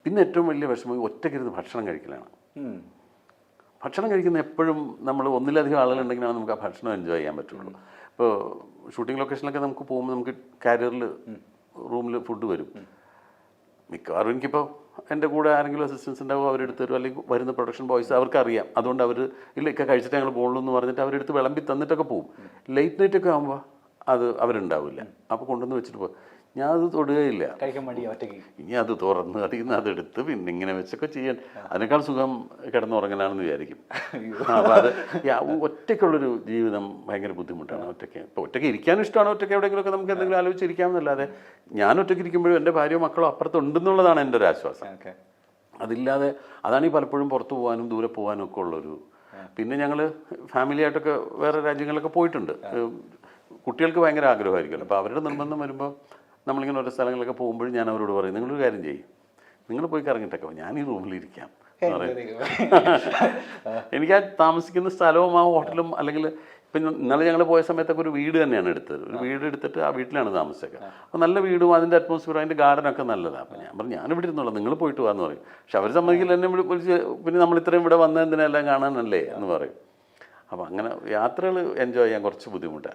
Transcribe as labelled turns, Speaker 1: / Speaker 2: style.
Speaker 1: പിന്നെ ഏറ്റവും വലിയ വിഷമം ഒറ്റയ്ക്കിരുന്ന് ഭക്ഷണം കഴിക്കലാണ്. ഭക്ഷണം കഴിക്കുന്ന എപ്പോഴും നമ്മൾ ഒന്നിലധികം ആളുകളുണ്ടെങ്കിലാണ് നമുക്ക് ആ ഭക്ഷണം എൻജോയ് ചെയ്യാൻ പറ്റുള്ളൂ. ഇപ്പോൾ ഷൂട്ടിംഗ് ലൊക്കേഷനിലൊക്കെ നമുക്ക് പോകുമ്പോൾ നമുക്ക് കാരിയറിൽ റൂമിൽ ഫുഡ് വരും. മിക്കവാറും എനിക്കിപ്പോൾ എൻ്റെ കൂടെ ആരെങ്കിലും അസിസ്റ്റൻസ് ഉണ്ടാവും, അവരെടുത്ത് തരും. അല്ലെങ്കിൽ വരുന്ന പ്രൊഡക്ഷൻ ബോയ്സ് അവർക്കറിയാം. അതുകൊണ്ട് അവർ ഇല്ല ഒക്കെ കഴിച്ചിട്ട് ഞങ്ങൾ പോകുള്ളൂ എന്ന് പറഞ്ഞിട്ട് അവരെടുത്ത് വിളമ്പി തന്നിട്ടൊക്കെ പോകും. ലേറ്റ് നൈറ്റൊക്കെ ആകുമ്പോൾ അത് അവരുണ്ടാവില്ല. അപ്പോൾ കൊണ്ടുവന്ന് വെച്ചിട്ട് പോകും. ഞാൻ അത് തൊടുകയില്ല. ഇനി അത് തുറന്ന് അതിൽ നിന്ന് അതെടുത്ത് പിന്നെ ഇങ്ങനെ വെച്ചൊക്കെ ചെയ്യാൻ അതിനേക്കാൾ സുഖം കിടന്നുറങ്ങലാണെന്ന് വിചാരിക്കും. അപ്പോൾ അത് ഒറ്റയ്ക്കുള്ളൊരു ജീവിതം ഭയങ്കര ബുദ്ധിമുട്ടാണ്. ഒറ്റയ്ക്ക് ഇപ്പോൾ ഒറ്റയ്ക്ക് ഇരിക്കാനും ഇഷ്ടമാണ്. ഒറ്റയ്ക്ക് എവിടെയെങ്കിലുമൊക്കെ നമുക്ക് എന്തെങ്കിലും ആലോചിച്ചിരിക്കാമെന്നല്ലാതെ ഞാൻ ഒറ്റയ്ക്ക് ഇരിക്കുമ്പോഴും എൻ്റെ ഭാര്യയോ മക്കളോ അപ്പുറത്തുണ്ടെന്നുള്ളതാണ് എൻ്റെ ഒരു ആശ്വാസം. അതില്ലാതെ അതാണ് ഈ പലപ്പോഴും പുറത്തു പോകാനും ദൂരെ പോകാനും ഒക്കെ ഉള്ളൊരു. പിന്നെ ഞങ്ങൾ ഫാമിലിയായിട്ടൊക്കെ വേറെ രാജ്യങ്ങളിലൊക്കെ പോയിട്ടുണ്ട്. കുട്ടികൾക്ക് ഭയങ്കര ആഗ്രഹമായിരിക്കുമല്ലോ. അപ്പോൾ അവരുടെ നിർബന്ധം വരുമ്പോൾ നമ്മളിങ്ങനെ ഓരോ സ്ഥലങ്ങളിലൊക്കെ പോകുമ്പോഴും ഞാൻ അവരോട് പറയും, നിങ്ങളൊരു കാര്യം ചെയ്യും, നിങ്ങൾ പോയി കറങ്ങിയിട്ടൊക്കെ ഞാൻ ഈ റൂമിലിരിക്കാം എന്ന് പറയും. എനിക്ക് ആ താമസിക്കുന്ന സ്ഥലവും ആ ഹോട്ടലും അല്ലെങ്കിൽ ഇപ്പം ഇന്നലെ ഞങ്ങൾ പോയ സമയത്തൊക്കെ ഒരു വീട് തന്നെയാണ് എടുത്തത്. ഒരു വീട് എടുത്തിട്ട് ആ വീട്ടിലാണ് താമസിച്ചത്. അപ്പോൾ നല്ല വീടും അതിൻ്റെ അറ്റ്മോസ്ഫിയറും അതിൻ്റെ ഗാർഡനൊക്കെ നല്ലതാണ്. അപ്പോൾ ഞാൻ പറഞ്ഞു ഞാനിവിടെ ഇരുന്നോളാം, നിങ്ങൾ പോയിട്ട് പോകാമെന്ന് പറയും. പക്ഷെ അവർ സമ്മതിക്കില്ല. എന്നെ വിളിച്ച് പിന്നെ നമ്മൾ ഇത്രയും ഇവിടെ വന്നതിനെല്ലാം കാണാനല്ലേ എന്ന് പറയും. അപ്പോൾ അങ്ങനെ യാത്രകൾ എൻജോയ് ചെയ്യാൻ കുറച്ച് ബുദ്ധിമുട്ടാണ്.